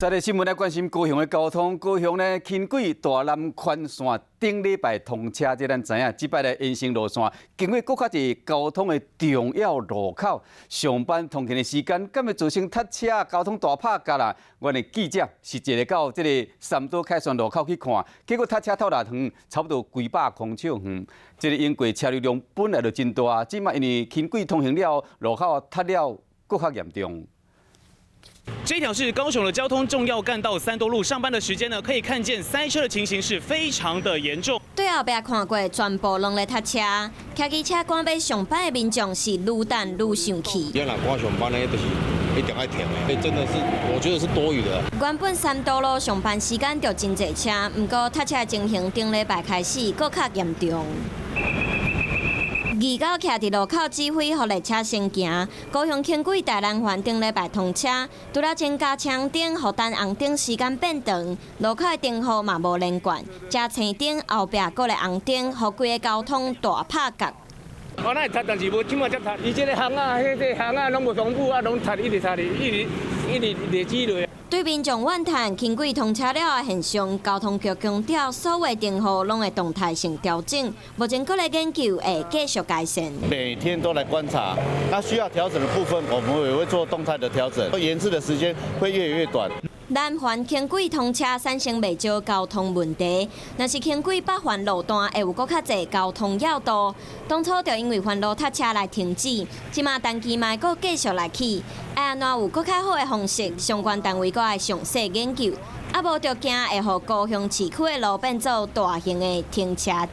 在个新闻来关心高雄的交通，高雄呢轻轨大南环线顶礼拜通车，这咱知影，即摆的延伸路线经过搁较一个交通的重要路口，上班通勤的时间，敢会造成塞车、交通大拍夹啦？阮的记者是一个到这个三都凯旋路口去看，结果塞车透偌远，差不多几百公尺远。这个因过车流量本来就真大，即摆因为轻轨通行了，路口塞了搁较严重。 这条是高雄的交通重要干道三多路，上班的时间呢，可以看见塞车的情形是非常的严重。对后壁看过，全部拢在塞车，骑机车赶要上班的民众是愈等愈生气。要若赶上班呢，就是一定要停的，真的是我觉得是多余的。原本三多路上班时间就真侪车，不过塞车情形顶礼拜开始搁较严重。 二高徛伫路口指挥，互列车先行。高雄轻轨大南环顶礼拜通车，除了增加枪顶，互等红灯时间变长，路口的灯号嘛无连贯，加青灯后壁搁来红灯，互规个交通大拍夹。我那擦，但是无即马才擦。伊这个巷啊，迄个巷啊，拢无重复啊，拢擦一直擦哩，一直累积落。 对民众怨叹轻轨通车了的现象，交通局强调，所有灯号拢会动态性调整，目前搁来研究会继续改善。每天都来观察，那需要调整的部分，我们也会做动态的调整，延迟的时间会越来越短。 南环轻轨通车产生未少交通问题，若是轻轨北环路段会有搁较侪交通要道。当初就因为环路塞车来停止，即马单期嘛搁继续来起，爱安怎有搁较好的方式？相关单位搁爱详细研究，啊无就惊会互高雄市区的路变做大型的停车场。